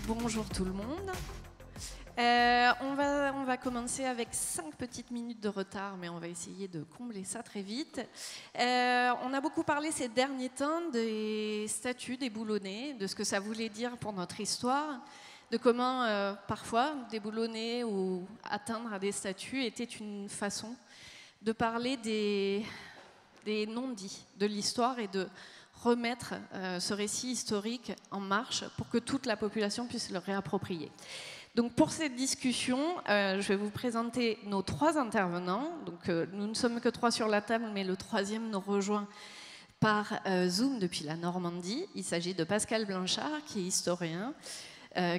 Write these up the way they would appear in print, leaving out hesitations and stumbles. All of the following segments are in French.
Bonjour tout le monde. On va commencer avec 5 petites minutes de retard, mais on va essayer de combler ça très vite. On a beaucoup parlé ces derniers temps des statues des boulonnais, de ce que ça voulait dire pour notre histoire, de comment parfois déboulonner ou atteindre à des statues était une façon de parler des non-dits de l'histoire et de remettre ce récit historique en marche pour que toute la population puisse le réapproprier. Donc pour cette discussion, je vais vous présenter nos 3 intervenants. Donc, nous ne sommes que 3 sur la table, mais le 3e nous rejoint par Zoom depuis la Normandie. Il s'agit de Pascal Blanchard, qui est historien,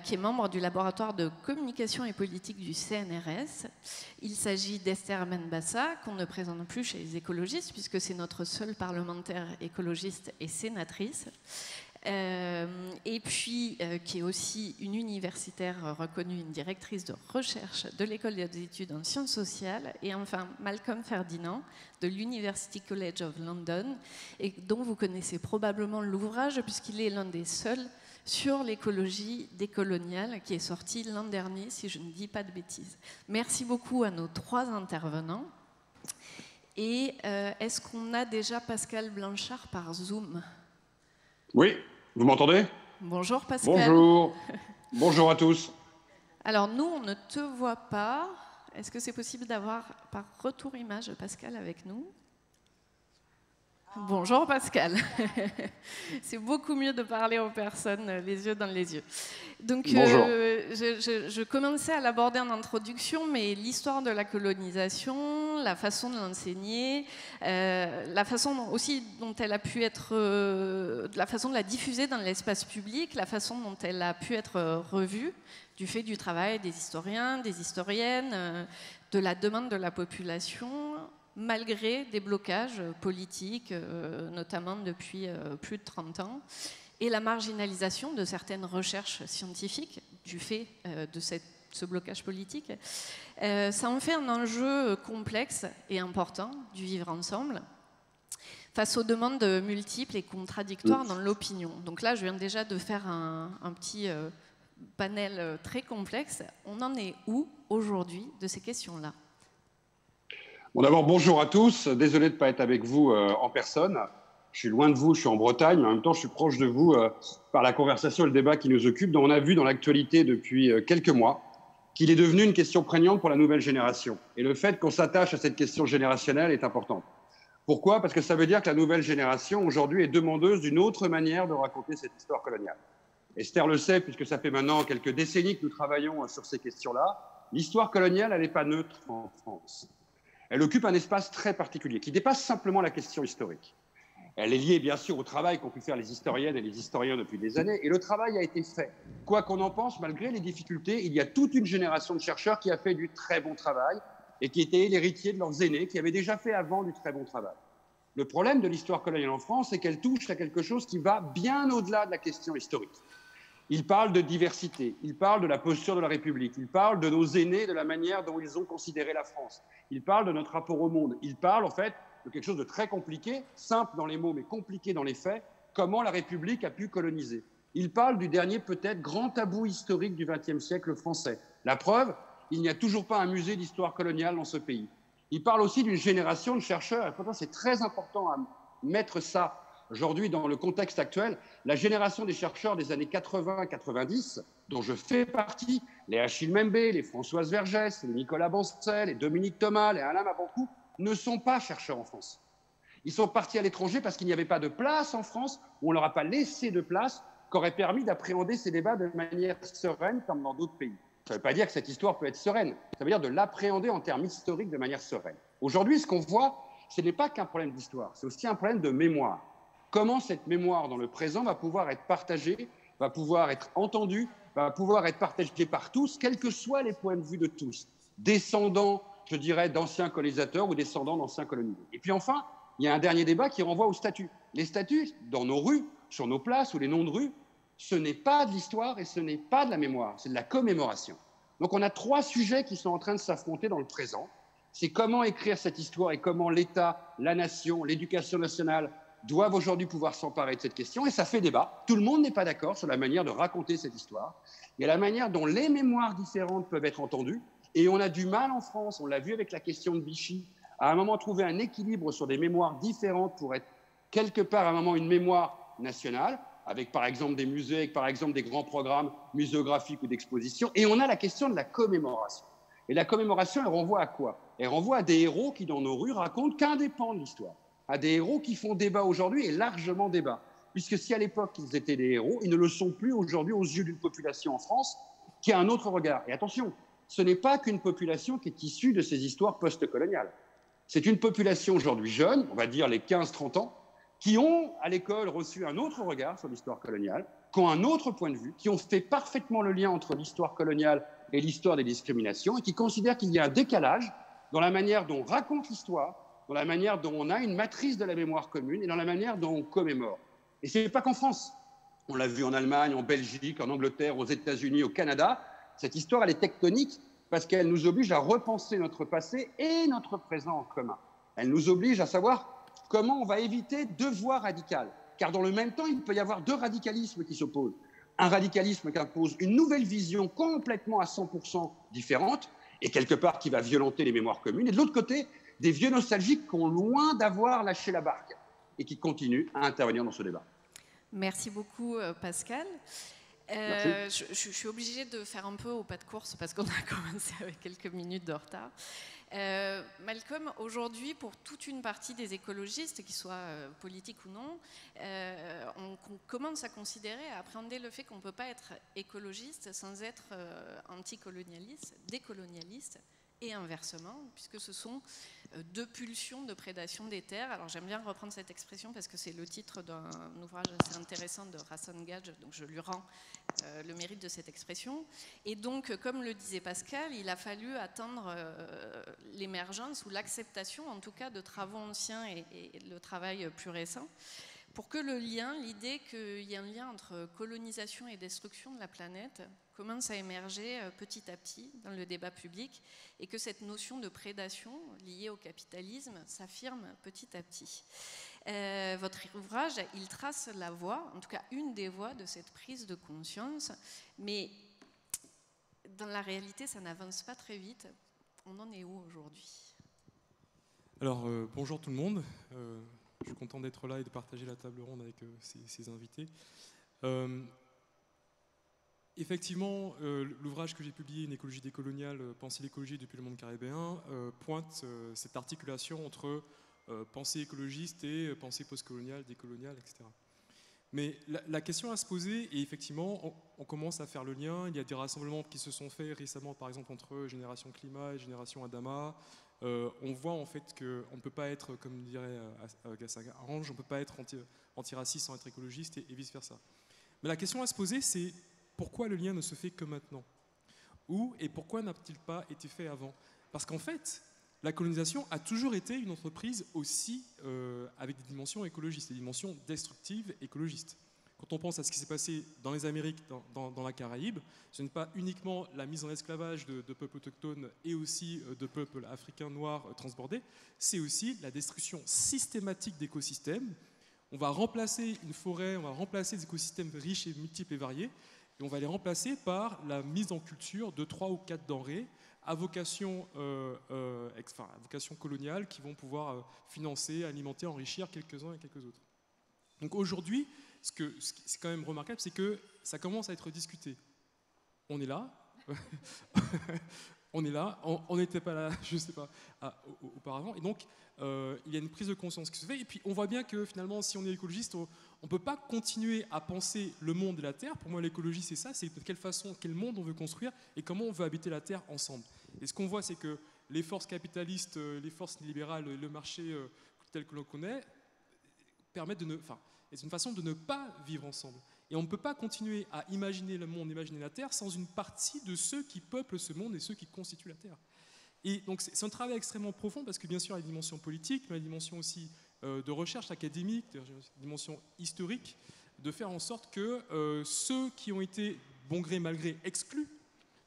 qui est membre du laboratoire de communication et politique du CNRS. Il s'agit d'Esther Benbassa, qu'on ne présente plus chez les écologistes, puisque c'est notre seule parlementaire écologiste et sénatrice. Et puis qui est aussi une universitaire reconnue, une directrice de recherche de l'école des études en sciences sociales, et enfin Malcolm Ferdinand de l'University College of London, et dont vous connaissez probablement l'ouvrage puisqu'il est l'un des seuls sur l'écologie décoloniale qui est sorti l'an dernier, si je ne dis pas de bêtises. Merci beaucoup à nos 3 intervenants. Et est-ce qu'on a déjà Pascal Blanchard par Zoom ? Oui, vous m'entendez ? Bonjour Pascal. Bonjour. Bonjour à tous. Alors nous, on ne te voit pas. Est-ce que c'est possible d'avoir par retour image Pascal avec nous ? Bonjour Pascal. C'est beaucoup mieux de parler aux personnes les yeux dans les yeux. Donc je commençais à l'aborder en introduction, mais l'histoire de la colonisation, la façon de l'enseigner, la façon aussi dont elle a pu être, la façon de la diffuser dans l'espace public, la façon dont elle a pu être revue du fait du travail des historiens, des historiennes, de la demande de la population, malgré des blocages politiques, notamment depuis plus de 30 ans, et la marginalisation de certaines recherches scientifiques du fait de ce blocage politique. Ça en fait un enjeu complexe et important du vivre ensemble, face aux demandes multiples et contradictoires dans l'opinion. Donc là, je viens déjà de faire un petit panel très complexe. On en est où aujourd'hui de ces questions-là ? Bon, d'abord, bonjour à tous. Désolé de ne pas être avec vous en personne. Je suis loin de vous, je suis en Bretagne, mais en même temps, je suis proche de vous par la conversation et le débat qui nous occupe. Donc, on a vu dans l'actualité depuis quelques mois qu'il est devenu une question prégnante pour la nouvelle génération. Et le fait qu'on s'attache à cette question générationnelle est important. Pourquoi ? Parce que ça veut dire que la nouvelle génération, aujourd'hui, est demandeuse d'une autre manière de raconter cette histoire coloniale. Esther le sait, puisque ça fait maintenant quelques décennies que nous travaillons sur ces questions-là. L'histoire coloniale, elle n'est pas neutre en France. Elle occupe un espace très particulier qui dépasse simplement la question historique. Elle est liée bien sûr au travail qu'ont pu faire les historiennes et les historiens depuis des années, et le travail a été fait. Quoi qu'on en pense, malgré les difficultés, il y a toute une génération de chercheurs qui a fait du très bon travail et qui étaient l'héritier de leurs aînés, qui avaient déjà fait avant du très bon travail. Le problème de l'histoire coloniale en France, c'est qu'elle touche à quelque chose qui va bien au-delà de la question historique. Il parle de diversité, il parle de la posture de la République, il parle de nos aînés, de la manière dont ils ont considéré la France, il parle de notre rapport au monde, il parle en fait de quelque chose de très compliqué, simple dans les mots mais compliqué dans les faits, comment la République a pu coloniser. Il parle du dernier peut-être grand tabou historique du XXe siècle français. La preuve, il n'y a toujours pas un musée d'histoire coloniale dans ce pays. Il parle aussi d'une génération de chercheurs, et pourtant c'est très important à mettre ça aujourd'hui, dans le contexte actuel, la génération des chercheurs des années 80-90, dont je fais partie, les Achille Mbembe, les Françoise Vergès, les Nicolas Bancel, les Dominique Thomas, les Alain Mabanckou, ne sont pas chercheurs en France. Ils sont partis à l'étranger parce qu'il n'y avait pas de place en France, où on ne leur a pas laissé de place, qui aurait permis d'appréhender ces débats de manière sereine, comme dans d'autres pays. Ça ne veut pas dire que cette histoire peut être sereine, ça veut dire de l'appréhender en termes historiques de manière sereine. Aujourd'hui, ce qu'on voit, ce n'est pas qu'un problème d'histoire, c'est aussi un problème de mémoire. Comment cette mémoire dans le présent va pouvoir être partagée, va pouvoir être entendue, va pouvoir être partagée par tous, quels que soient les points de vue de tous, descendants, je dirais, d'anciens colonisateurs ou descendants d'anciens colonisés. Et puis enfin, il y a un dernier débat qui renvoie aux statuts. Les statuts, dans nos rues, sur nos places ou les noms de rues, ce n'est pas de l'histoire et ce n'est pas de la mémoire, c'est de la commémoration. Donc on a 3 sujets qui sont en train de s'affronter dans le présent. C'est comment écrire cette histoire et comment l'État, la nation, l'éducation nationale doivent aujourd'hui pouvoir s'emparer de cette question, et ça fait débat. Tout le monde n'est pas d'accord sur la manière de raconter cette histoire, et la manière dont les mémoires différentes peuvent être entendues, et on a du mal en France, on l'a vu avec la question de Vichy, à un moment trouver un équilibre sur des mémoires différentes pour être quelque part à un moment une mémoire nationale, avec par exemple des musées, avec par exemple des grands programmes muséographiques ou d'exposition, et on a la question de la commémoration. Et la commémoration, elle renvoie à quoi? Elle renvoie à des héros qui, dans nos rues, racontent qu'un des pans de l'histoire, à des héros qui font débat aujourd'hui, et largement débat. Puisque si à l'époque ils étaient des héros, ils ne le sont plus aujourd'hui aux yeux d'une population en France qui a un autre regard. Et attention, ce n'est pas qu'une population qui est issue de ces histoires post-coloniales. C'est une population aujourd'hui jeune, on va dire les 15-30 ans, qui ont à l'école reçu un autre regard sur l'histoire coloniale, qui ont un autre point de vue, qui ont fait parfaitement le lien entre l'histoire coloniale et l'histoire des discriminations, et qui considèrent qu'il y a un décalage dans la manière dont on raconte l'histoire, dans la manière dont on a une matrice de la mémoire commune et dans la manière dont on commémore. Et ce n'est pas qu'en France. On l'a vu en Allemagne, en Belgique, en Angleterre, aux États-Unis, au Canada. Cette histoire, elle est tectonique parce qu'elle nous oblige à repenser notre passé et notre présent en commun. Elle nous oblige à savoir comment on va éviter deux voies radicales. Car dans le même temps, il peut y avoir deux radicalismes qui s'opposent. Un radicalisme qui impose une nouvelle vision complètement à 100% différente et quelque part qui va violenter les mémoires communes. Et de l'autre côté, des vieux nostalgiques qui ont loin d'avoir lâché la barque et qui continuent à intervenir dans ce débat. Merci beaucoup, Pascal. Je suis obligée de faire un peu au pas de course parce qu'on a commencé avec quelques minutes de retard. Malcolm, aujourd'hui, pour toute une partie des écologistes, qu'ils soient politiques ou non, on commence à considérer, à appréhender le fait qu'on ne peut pas être écologiste sans être anticolonialiste, décolonialiste, et inversement, puisque ce sont deux pulsions de prédation des terres. Alors j'aime bien reprendre cette expression parce que c'est le titre d'un ouvrage assez intéressant de Rassan Gadge, donc je lui rends le mérite de cette expression. Et donc, comme le disait Pascal, il a fallu attendre l'émergence ou l'acceptation, en tout cas, de travaux anciens et le travail plus récent, pour que le lien, l'idée qu'il y a un lien entre colonisation et destruction de la planète commence à émerger petit à petit dans le débat public et que cette notion de prédation liée au capitalisme s'affirme petit à petit. Votre ouvrage, il trace la voie, en tout cas une des voies de cette prise de conscience, mais dans la réalité, ça n'avance pas très vite. On en est où aujourd'hui? Alors, bonjour tout le monde. Je suis content d'être là et de partager la table ronde avec ces invités. Effectivement, l'ouvrage que j'ai publié, Une écologie décoloniale, penser l'écologie depuis le monde caribéen, pointe cette articulation entre pensée écologiste et pensée postcoloniale, décoloniale, etc. Mais la question à se poser, et effectivement, on commence à faire le lien. Il y a des rassemblements qui se sont faits récemment, par exemple, entre Génération Climat et Génération Adama. On voit en fait qu'on ne peut pas être, comme dirait Gassin Arrange, on ne peut pas être antiraciste sans être écologiste et vice-versa. Mais la question à se poser, c'est pourquoi le lien ne se fait que maintenant? Et pourquoi n'a-t-il pas été fait avant? Parce qu'en fait, la colonisation a toujours été une entreprise aussi avec des dimensions écologistes, des dimensions destructives écologistes. Quand on pense à ce qui s'est passé dans les Amériques, dans la Caraïbe, ce n'est pas uniquement la mise en esclavage de peuples autochtones et aussi de peuples africains noirs transbordés, c'est aussi la destruction systématique d'écosystèmes. On va remplacer une forêt, on va remplacer des écosystèmes riches et multiples et variés, et on va les remplacer par la mise en culture de 3 ou 4 denrées à vocation coloniale qui vont pouvoir financer, alimenter, enrichir quelques-uns et quelques autres. Donc aujourd'hui, ce qui est quand même remarquable, c'est que ça commence à être discuté. On est là, on n'était pas là, je ne sais pas, auparavant. Et donc, il y a une prise de conscience qui se fait. Et puis, on voit bien que finalement, si on est écologiste, on ne peut pas continuer à penser le monde et la Terre. Pour moi, l'écologie, c'est ça, c'est de quelle façon, quel monde on veut construire et comment on veut habiter la Terre ensemble. Et ce qu'on voit, c'est que les forces capitalistes, les forces libérales, le marché tel que l'on connaît, permettent c'est une façon de ne pas vivre ensemble. Et on ne peut pas continuer à imaginer le monde, imaginer la Terre, sans une partie de ceux qui peuplent ce monde et ceux qui constituent la Terre. Et donc c'est un travail extrêmement profond, parce que bien sûr, il y a une dimension politique, mais il y a une dimension aussi de recherche académique, une dimension historique, de faire en sorte que ceux qui ont été, bon gré, mal gré, exclus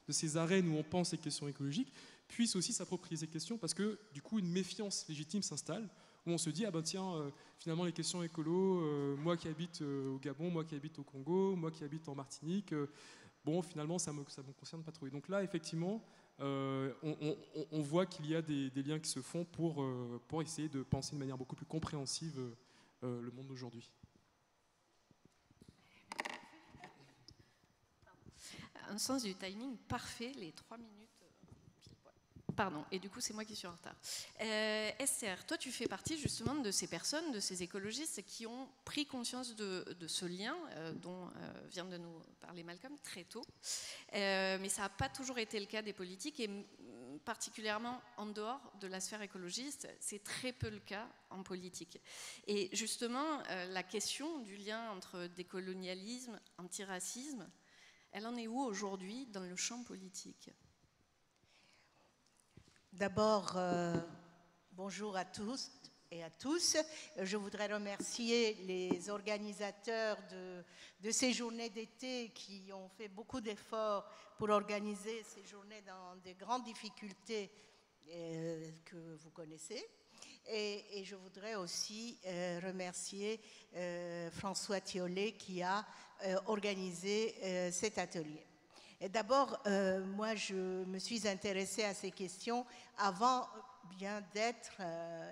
de ces arènes où on pense les questions écologiques, puissent aussi s'approprier ces questions, parce que du coup, une méfiance légitime s'installe, où on se dit, ah ben tiens, finalement les questions écolo, moi qui habite au Gabon, moi qui habite au Congo, moi qui habite en Martinique, bon, finalement, ça me concerne pas trop. Et donc là, effectivement, on voit qu'il y a des liens qui se font pour essayer de penser de manière beaucoup plus compréhensive le monde d'aujourd'hui. Un sens du timing parfait, les 3 minutes. Pardon, et du coup c'est moi qui suis en retard. Esther, toi tu fais partie justement de ces personnes, de ces écologistes qui ont pris conscience de ce lien dont vient de nous parler Malcolm très tôt, mais ça n'a pas toujours été le cas des politiques et particulièrement en dehors de la sphère écologiste, c'est très peu le cas en politique. Et justement la question du lien entre décolonialisme, antiracisme, elle en est où aujourd'hui dans le champ politique ? D'abord, bonjour à tous et à tous. Je voudrais remercier les organisateurs de ces journées d'été qui ont fait beaucoup d'efforts pour organiser ces journées dans des grandes difficultés que vous connaissez. Et je voudrais aussi remercier François Thiollet qui a organisé cet atelier. D'abord, moi, je me suis intéressée à ces questions avant bien d'être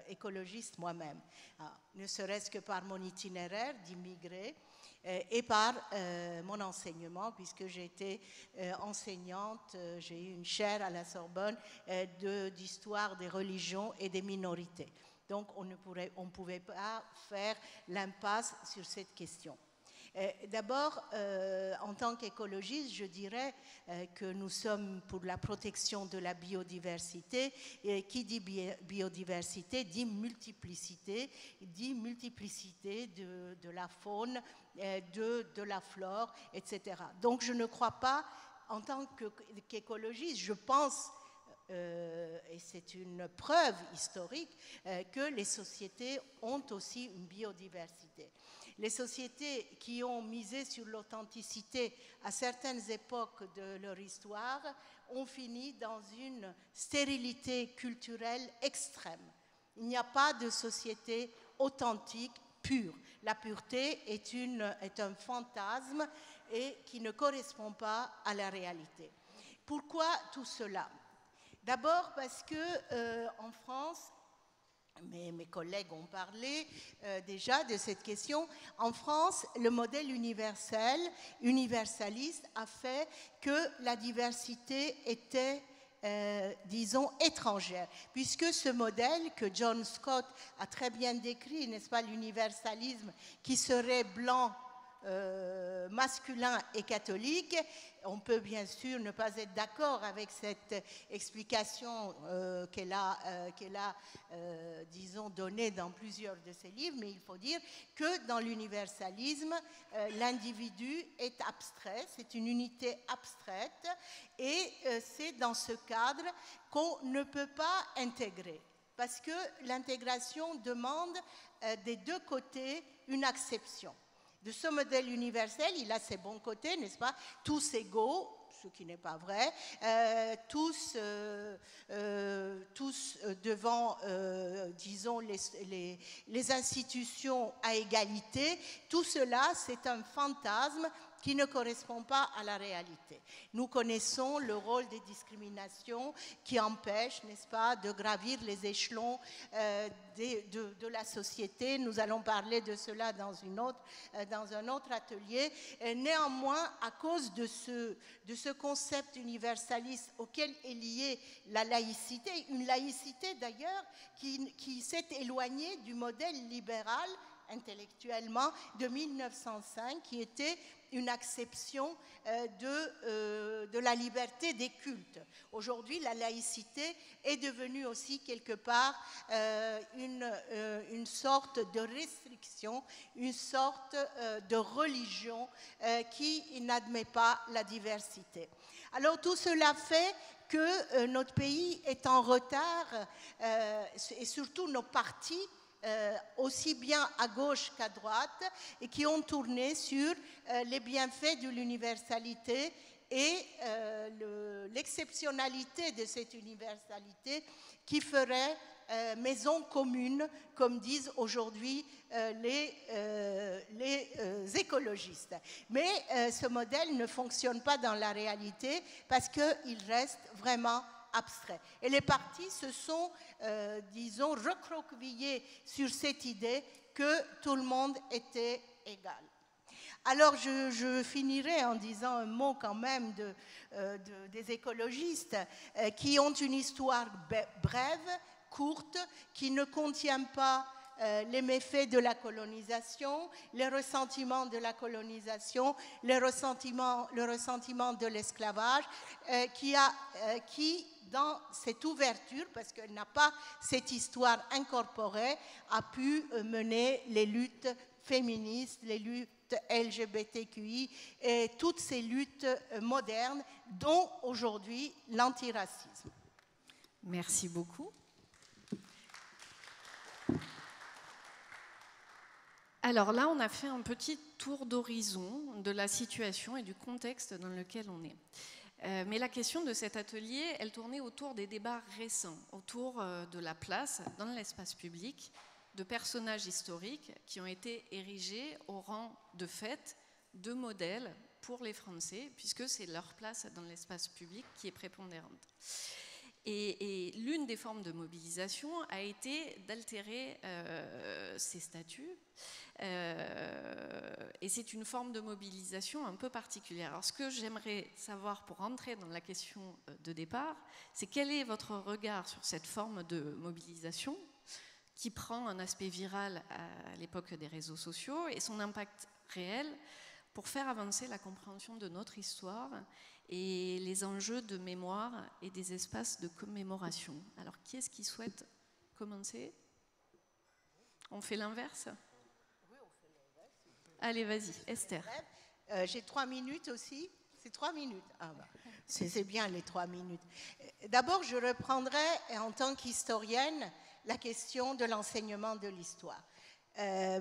écologiste moi-même, ne serait-ce que par mon itinéraire d'immigré et par mon enseignement, puisque j'ai été enseignante, j'ai eu une chaire à la Sorbonne d'histoire des religions et des minorités. Donc, on ne pouvait pas faire l'impasse sur cette question. D'abord, en tant qu'écologiste, je dirais que nous sommes pour la protection de la biodiversité. Et qui dit biodiversité dit multiplicité de la faune, de la flore, etc. Donc je ne crois pas, en tant qu'écologiste, je pense, et c'est une preuve historique, que les sociétés ont aussi une biodiversité. Les sociétés qui ont misé sur l'authenticité à certaines époques de leur histoire ont fini dans une stérilité culturelle extrême. Il n'y a pas de société authentique, pure. La pureté est un fantasme et qui ne correspond pas à la réalité. Pourquoi tout cela ? D'abord parce que en France, mes collègues ont parlé déjà de cette question. En France, le modèle universaliste a fait que la diversité était, disons, étrangère, puisque ce modèle que John Scott a très bien décrit, n'est-ce pas, l'universalisme qui serait blanc, masculin et catholique. On peut bien sûr ne pas être d'accord avec cette explication qu'elle a disons, donnée dans plusieurs de ses livres, mais il faut dire que dans l'universalisme, l'individu est abstrait, c'est une unité abstraite, et c'est dans ce cadre qu'on ne peut pas intégrer, parce que l'intégration demande des deux côtés une acception. De ce modèle universel, il a ses bons côtés, n'est-ce pas? Tous égaux, ce qui n'est pas vrai, tous devant, disons, les institutions à égalité. Tout cela, c'est un fantasme qui ne correspond pas à la réalité. Nous connaissons le rôle des discriminations qui empêchent, n'est-ce pas, de gravir les échelons de la société. Nous allons parler de cela dans un autre atelier. Néanmoins, à cause de ce concept universaliste auquel est liée la laïcité, une laïcité d'ailleurs qui s'est éloignée du modèle libéral intellectuellement de 1905, qui était une acception de la liberté des cultes. Aujourd'hui, la laïcité est devenue aussi quelque part une sorte de restriction, une sorte de religion qui n'admet pas la diversité. Alors tout cela fait que notre pays est en retard et surtout nos partis aussi bien à gauche qu'à droite, et qui ont tourné sur les bienfaits de l'universalité et l'exceptionnalité de cette universalité qui ferait maison commune, comme disent aujourd'hui les écologistes. Mais ce modèle ne fonctionne pas dans la réalité parce qu'il reste vraiment abstrait. Et les partis se sont, disons, recroquevillés sur cette idée que tout le monde était égal. Alors, je finirai en disant un mot quand même des écologistes qui ont une histoire brève, courte, qui ne contient pas les méfaits de la colonisation, les ressentiments de la colonisation, le ressentiment de l'esclavage, qui, dans cette ouverture, parce qu'elle n'a pas cette histoire incorporée, a pu mener les luttes féministes, les luttes LGBTQI et toutes ces luttes modernes, dont aujourd'hui l'antiracisme. Merci beaucoup. Alors là, on a fait un petit tour d'horizon de la situation et du contexte dans lequel on est. Mais la question de cet atelier, elle tournait autour des débats récents, autour de la place dans l'espace public de personnages historiques qui ont été érigés au rang de fait, de modèles pour les Français, puisque c'est leur place dans l'espace public qui est prépondérante. Et l'une des formes de mobilisation a été d'altérer ces statuts. Et c'est une forme de mobilisation un peu particulière. Alors, ce que j'aimerais savoir pour rentrer dans la question de départ, c'est quel est votre regard sur cette forme de mobilisation qui prend un aspect viral à l'époque des réseaux sociaux et son impact réel pour faire avancer la compréhension de notre histoire et les enjeux de mémoire et des espaces de commémoration. Alors, qui est-ce qui souhaite commencer? On fait l'inverse? Oui, on fait l'inverse. Allez, vas-y, Esther. J'ai 3 minutes aussi. C'est 3 minutes. Ah bah, c'est bien les 3 minutes. D'abord, je reprendrai en tant qu'historienne la question de l'enseignement de l'histoire.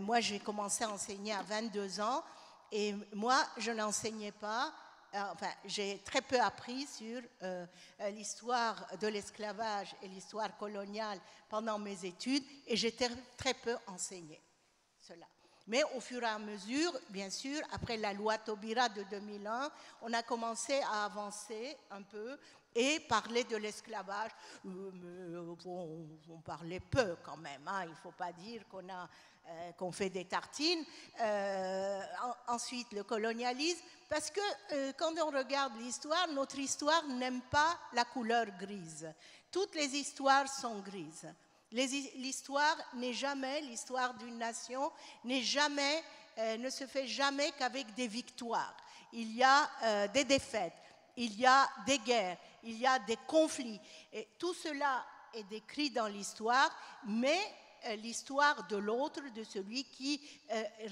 Moi, j'ai commencé à enseigner à 22 ans et moi, je n'enseignais pas. Enfin, j'ai très peu appris sur l'histoire de l'esclavage et l'histoire coloniale pendant mes études et j'ai très peu enseigné cela. Mais au fur et à mesure, bien sûr, après la loi Taubira de 2001, on a commencé à avancer un peu et parler de l'esclavage. On parlait peu quand même, hein. Il ne faut pas dire qu'on fait des tartines. Ensuite, le colonialisme, parce que quand on regarde l'histoire, notre histoire n'aime pas la couleur grise. Toutes les histoires sont grises. L'histoire n'est jamais, l'histoire d'une nation ne se fait jamais qu'avec des victoires. Il y a des défaites, il y a des guerres, il y a des conflits. Et tout cela est décrit dans l'histoire, mais l'histoire de l'autre, de celui qui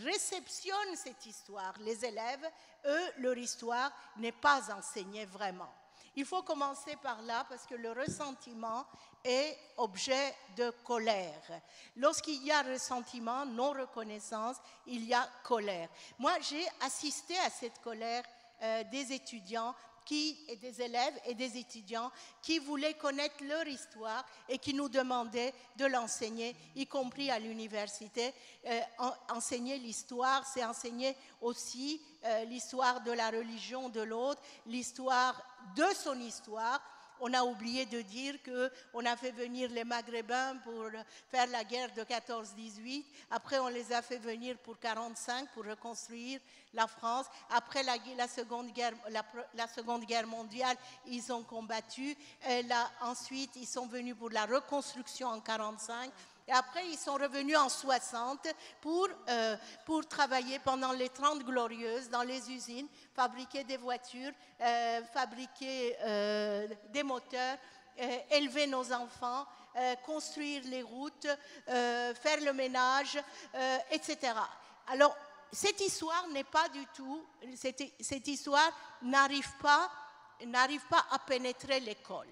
réceptionne cette histoire. Les élèves, eux, leur histoire n'est pas enseignée vraiment. Il faut commencer par là parce que le ressentiment est objet de colère. Lorsqu'il y a ressentiment, non-reconnaissance, il y a colère. Moi, j'ai assisté à cette colère des étudiants et des élèves et des étudiants qui voulaient connaître leur histoire et qui nous demandaient de l'enseigner, y compris à l'université. Enseigner l'histoire, c'est enseigner aussi l'histoire de la religion de l'autre, l'histoire de son histoire. On a oublié de dire qu'on a fait venir les Maghrébins pour faire la guerre de 14-18. Après, on les a fait venir pour 45 pour reconstruire la France. Après la Seconde Guerre mondiale, ils ont combattu. Ensuite, ils sont venus pour la reconstruction en 45. Et après, ils sont revenus en 60 pour travailler pendant les 30 glorieuses dans les usines, fabriquer des voitures, fabriquer des moteurs, élever nos enfants, construire les routes, faire le ménage, etc. Alors, cette histoire n'est pas du tout, cette histoire n'arrive pas à pénétrer l'école.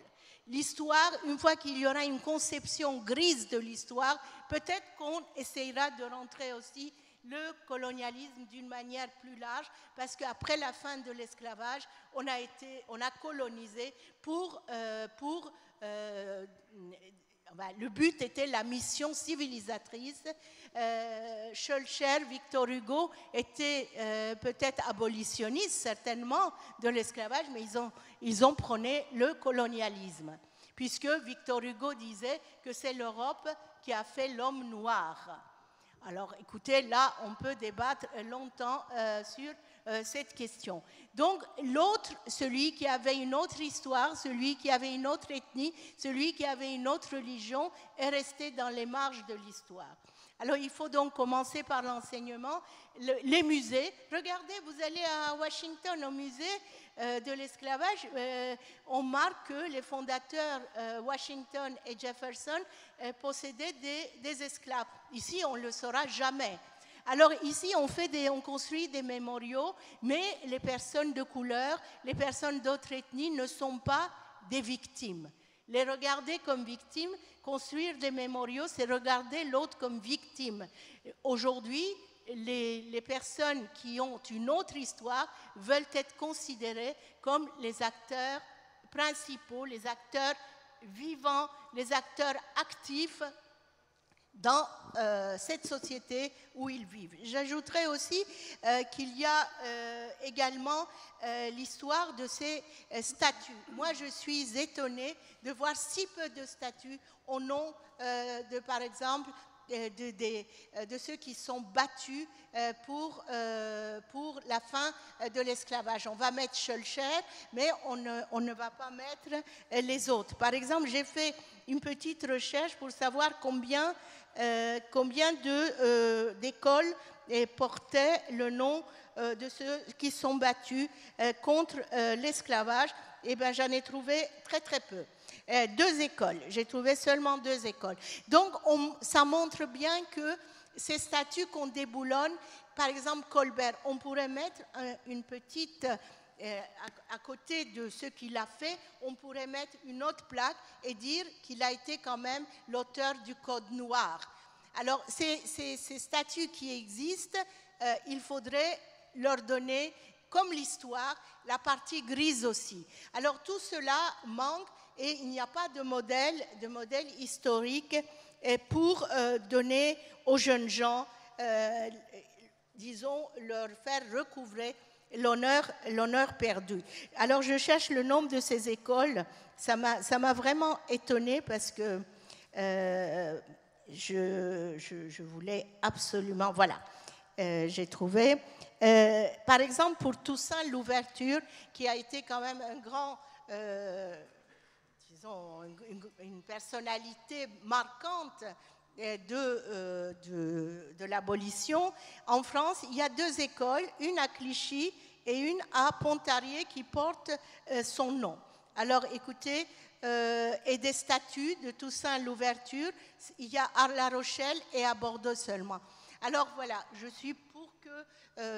L'histoire, une fois qu'il y aura une conception grise de l'histoire, peut-être qu'on essayera de rentrer aussi le colonialisme d'une manière plus large, parce qu'après la fin de l'esclavage, on a colonisé le but était la mission civilisatrice. Schœlcher, Victor Hugo étaient peut-être abolitionnistes, certainement, de l'esclavage, mais ils ont prôné le colonialisme, puisque Victor Hugo disait que c'est l'Europe qui a fait l'homme noir. Alors, écoutez, là, on peut débattre longtemps sur cette question. Donc, l'autre, celui qui avait une autre histoire, celui qui avait une autre ethnie, celui qui avait une autre religion, est resté dans les marges de l'histoire. Alors, il faut donc commencer par l'enseignement. Les musées, regardez, vous allez à Washington, au musée de l'esclavage, on marque que les fondateurs Washington et Jefferson possédaient des esclaves. Ici, on ne le saura jamais. Alors ici, on construit des mémoriaux, mais les personnes de couleur, les personnes d'autres ethnies ne sont pas des victimes. Les regarder comme victimes, construire des mémoriaux, c'est regarder l'autre comme victime. Aujourd'hui, les personnes qui ont une autre histoire veulent être considérées comme les acteurs principaux, les acteurs vivants, les acteurs actifs dans cette société où ils vivent. J'ajouterais aussi qu'il y a également l'histoire de ces statues. Moi, je suis étonnée de voir si peu de statues au nom par exemple, de ceux qui sont battus pour la fin de l'esclavage. On va mettre Schœlcher, mais on ne va pas mettre les autres. Par exemple, j'ai fait une petite recherche pour savoir combien d'écoles portaient le nom de ceux qui sont battus contre l'esclavage. Eh bien, j'en ai trouvé très, très peu. 2 écoles. J'ai trouvé seulement 2 écoles. Donc, ça montre bien que ces statuts qu'on déboulonne, par exemple Colbert, on pourrait mettre une petite... à côté de ce qu'il a fait, on pourrait mettre une autre plaque et dire qu'il a été quand même l'auteur du Code noir. Alors, ces statuts qui existent, il faudrait leur donner, comme l'histoire, la partie grise aussi. Alors, tout cela manque et il n'y a pas de modèle historique pour donner aux jeunes gens, disons, leur faire recouvrer l'honneur perdu. Alors, je cherche le nombre de ces écoles. Ça m'a vraiment étonnée parce que je voulais absolument... Voilà, j'ai trouvé. Par exemple, pour Toussaint Louverture, qui a été quand même un grand... disons, une personnalité marquante de l'abolition. En France, il y a 2 écoles, une à Clichy et une à Pontarlier qui portent son nom. Alors écoutez, et des statues de Toussaint Louverture, il y a à La Rochelle et à Bordeaux seulement. Alors voilà, je suis pour que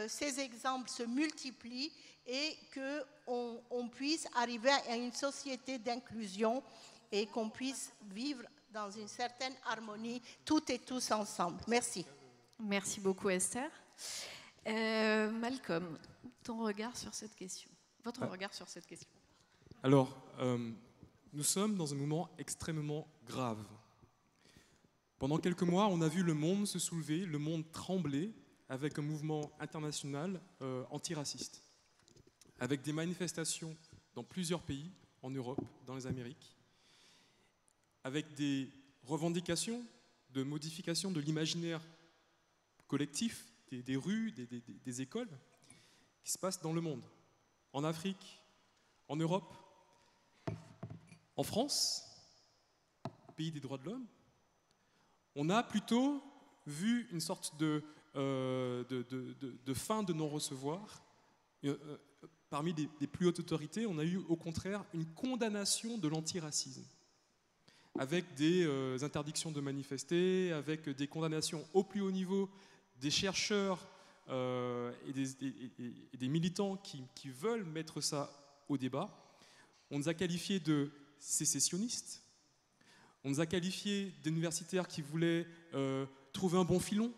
ces exemples se multiplient et qu'on puisse arriver à une société d'inclusion et qu'on puisse vivre dans une certaine harmonie, toutes et tous ensemble. Merci. Merci beaucoup, Esther. Malcolm, ton regard sur cette question. Votre regard sur cette question. Alors, nous sommes dans un moment extrêmement grave. Pendant quelques mois, on a vu le monde se soulever, le monde trembler avec un mouvement international antiraciste, avec des manifestations dans plusieurs pays, en Europe, dans les Amériques, avec des revendications de modification de l'imaginaire collectif, des rues, des écoles, qui se passent dans le monde, en Afrique, en Europe, en France, pays des droits de l'homme. On a plutôt vu une sorte de fin de non-recevoir. Parmi les plus hautes autorités, on a eu au contraire une condamnation de l'antiracisme, avec des interdictions de manifester, avec des condamnations au plus haut niveau des chercheurs et des militants qui veulent mettre ça au débat. On nous a qualifiés de sécessionnistes, on nous a qualifiés d'universitaires qui voulaient trouver un bon filon.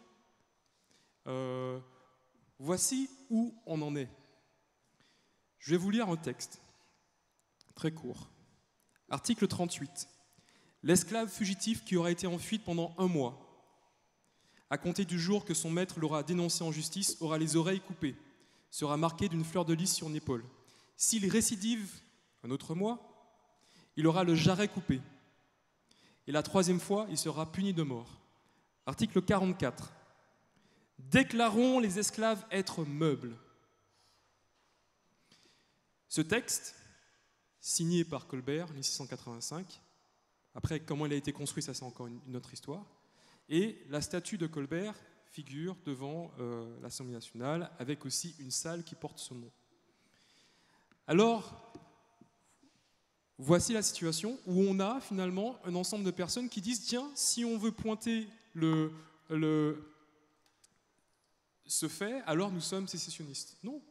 Voici où on en est. Je vais vous lire un texte, très court. Article 38. L'esclave fugitif qui aura été en fuite pendant 1 mois, à compter du jour que son maître l'aura dénoncé en justice, aura les oreilles coupées, sera marqué d'une fleur de lys sur une épaule. S'il récidive un autre mois, il aura le jarret coupé. Et la 3e fois, il sera puni de mort. Article 44. Déclarons les esclaves être meubles. Ce texte, signé par Colbert, 1685, après comment il a été construit, ça c'est encore une autre histoire, et la statue de Colbert figure devant l'Assemblée nationale, avec aussi une salle qui porte son nom. Alors, voici la situation où on a finalement un ensemble de personnes qui disent « Tiens, si on veut pointer ce fait, alors nous sommes sécessionnistes. » Non,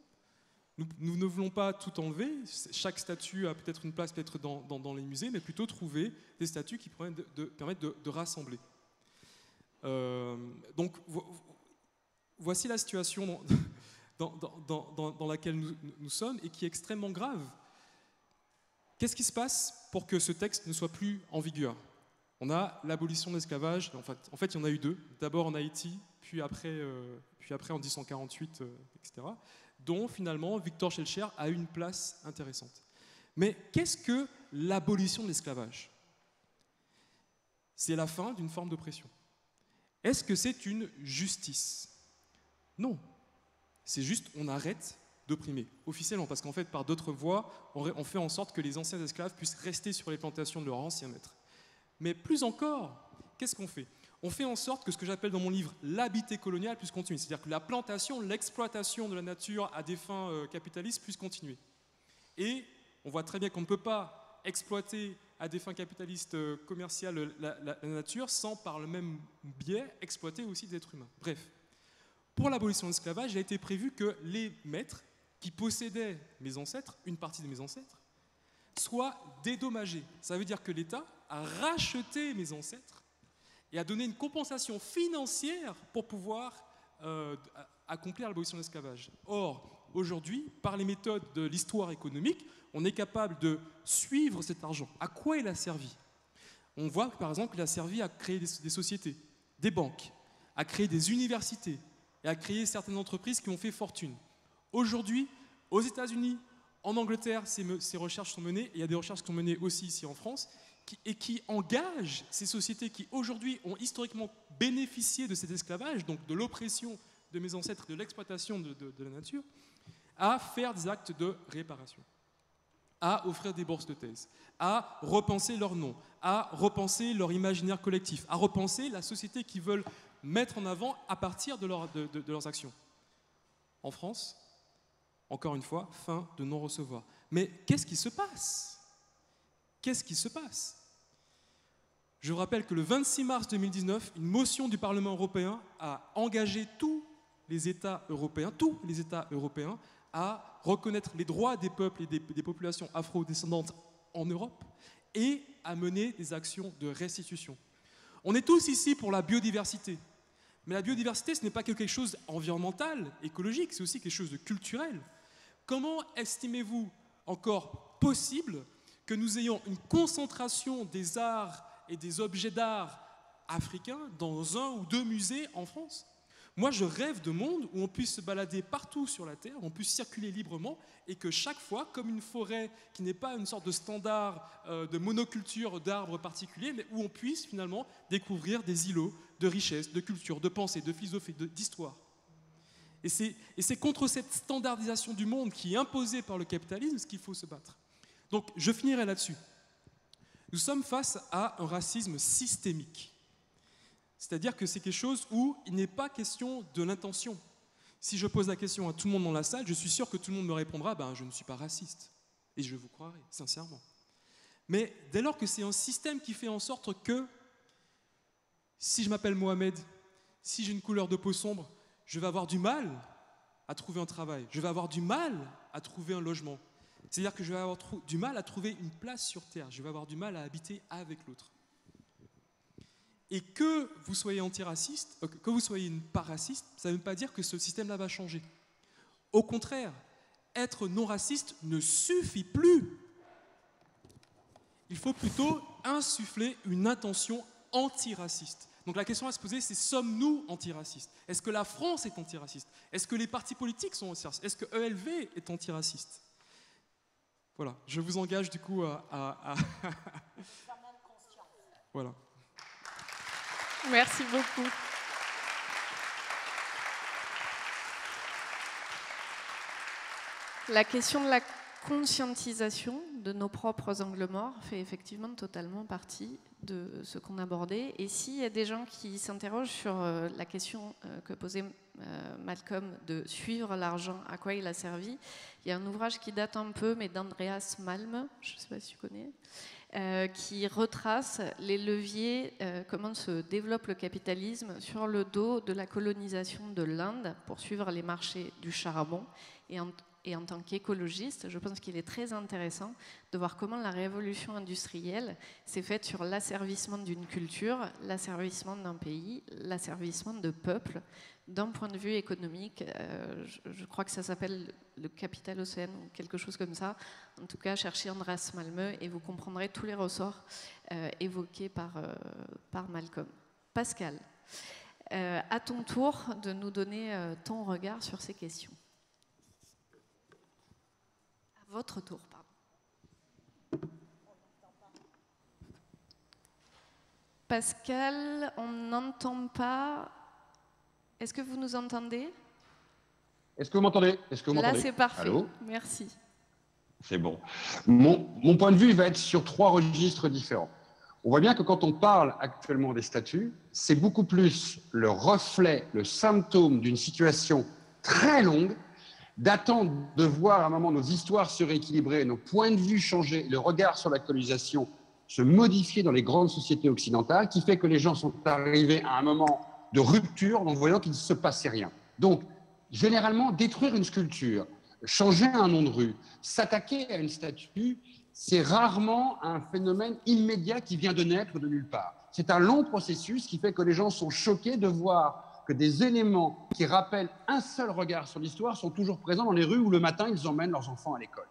nous ne voulons pas tout enlever. Chaque statue a peut-être une place peut-être dans les musées, mais plutôt trouver des statues qui permettent de rassembler. Donc, voici la situation dans laquelle nous sommes et qui est extrêmement grave. Qu'est-ce qui se passe pour que ce texte ne soit plus en vigueur? On a l'abolition de l'esclavage. En fait, il y en a eu 2. D'abord en Haïti, puis après en 1848, etc., dont finalement Victor Schœlcher a eu une place intéressante. Mais qu'est-ce que l'abolition de l'esclavage? C'est la fin d'une forme d'oppression. Est-ce que c'est une justice? Non. C'est juste, on arrête d'opprimer, officiellement, parce qu'en fait, par d'autres voies, on fait en sorte que les anciens esclaves puissent rester sur les plantations de leur ancien maître. Mais plus encore, qu'est-ce qu'on fait? On fait en sorte que ce que j'appelle dans mon livre l'habité colonial puisse continuer, c'est-à-dire que la plantation, l'exploitation de la nature à des fins capitalistes puisse continuer. Et on voit très bien qu'on ne peut pas exploiter à des fins capitalistes commerciales la nature sans, par le même biais, exploiter aussi des êtres humains. Bref, pour l'abolition de l'esclavage, il a été prévu que les maîtres qui possédaient mes ancêtres, une partie de mes ancêtres, soient dédommagés. Ça veut dire que l'État a racheté mes ancêtres et a donné une compensation financière pour pouvoir accomplir l'abolition de l'esclavage. Or, aujourd'hui, par les méthodes de l'histoire économique, on est capable de suivre cet argent. À quoi il a servi? On voit par exemple qu'il a servi à créer des sociétés, des banques, à créer des universités et à créer certaines entreprises qui ont fait fortune. Aujourd'hui, aux États-Unis, en Angleterre, ces recherches sont menées, et il y a des recherches qui sont menées aussi ici en France, qui engagent ces sociétés qui aujourd'hui ont historiquement bénéficié de cet esclavage, donc de l'oppression de mes ancêtres, de l'exploitation de la nature, à faire des actes de réparation, à offrir des bourses de thèse, à repenser leur nom, à repenser leur imaginaire collectif, à repenser la société qu'ils veulent mettre en avant à partir de leurs actions. En France, encore une fois, fin de non-recevoir. Mais qu'est-ce qui se passe? Qu'est-ce qui se passe? Je vous rappelle que le 26 mars 2019, une motion du Parlement européen a engagé tous les États européens à reconnaître les droits des peuples et des populations afro-descendantes en Europe et à mener des actions de restitution. On est tous ici pour la biodiversité. Mais la biodiversité, ce n'est pas que quelque chose d'environnemental, écologique, c'est aussi quelque chose de culturel. Comment estimez-vous encore possible que nous ayons une concentration des arts et des objets d'art africains dans 1 ou 2 musées en France? Moi, je rêve de monde où on puisse se balader partout sur la Terre, où on puisse circuler librement et que chaque fois, comme une forêt qui n'est pas une sorte de standard de monoculture d'arbres particuliers, mais où on puisse finalement découvrir des îlots de richesse, de culture, de pensée, de philosophie, d'histoire. Et c'est contre cette standardisation du monde qui est imposée par le capitalisme qu'il faut se battre. Donc, je finirai là-dessus. Nous sommes face à un racisme systémique. C'est-à-dire que c'est quelque chose où il n'est pas question de l'intention. Si je pose la question à tout le monde dans la salle, je suis sûr que tout le monde me répondra « je ne suis pas raciste ». Et je vous croirai, sincèrement. Mais dès lors que c'est un système qui fait en sorte que, si je m'appelle Mohamed, si j'ai une couleur de peau sombre, je vais avoir du mal à trouver un travail, je vais avoir du mal à trouver un logement. C'est-à-dire que je vais avoir du mal à trouver une place sur Terre, je vais avoir du mal à habiter avec l'autre. Et que vous soyez antiraciste, que vous soyez pas raciste, ça ne veut pas dire que ce système-là va changer. Au contraire, être non raciste ne suffit plus. Il faut plutôt insuffler une intention antiraciste. Donc la question à se poser, c'est sommes-nous antiracistes? Est-ce que la France est antiraciste? Est-ce que les partis politiques sont antiracistes? Est-ce que ELV est antiraciste? Voilà, je vous engage du coup à... Voilà. Merci beaucoup. La question de la conscientisation de nos propres angles morts fait effectivement totalement partie de ce qu'on abordait. Et s'il y a des gens qui s'interrogent sur la question que posait Malcolm de suivre l'argent, à quoi il a servi, il y a un ouvrage qui date un peu, mais d'Andreas Malm, je ne sais pas si tu connais, qui retrace les leviers, comment se développe le capitalisme sur le dos de la colonisation de l'Inde pour suivre les marchés du charbon. Et en tant qu'écologiste, je pense qu'il est très intéressant de voir comment la révolution industrielle s'est faite sur l'asservissement d'une culture, l'asservissement d'un pays, l'asservissement de peuples, d'un point de vue économique. Je crois que ça s'appelle le capital océan ou quelque chose comme ça. En tout cas, cherchez Andreas Malm et vous comprendrez tous les ressorts évoqués par Malcolm. Pascal, à ton tour de nous donner ton regard sur ces questions. Votre tour, pardon. Pascal, on n'entend pas. Est-ce que vous nous entendez? Est-ce que vous m'entendez? Là, c'est parfait. Allô? Merci. C'est bon. Mon point de vue va être sur 3 registres différents. On voit bien que quand on parle actuellement des statuts, c'est beaucoup plus le reflet, le symptôme d'une situation très longue, d'attendre de voir à un moment nos histoires se rééquilibrer, nos points de vue changer, le regard sur la colonisation se modifier dans les grandes sociétés occidentales, qui fait que les gens sont arrivés à un moment de rupture en voyant qu'il ne se passait rien. Donc, généralement, détruire une sculpture, changer un nom de rue, s'attaquer à une statue, c'est rarement un phénomène immédiat qui vient de naître de nulle part. C'est un long processus qui fait que les gens sont choqués de voir que des éléments qui rappellent un seul regard sur l'histoire sont toujours présents dans les rues où le matin, ils emmènent leurs enfants à l'école.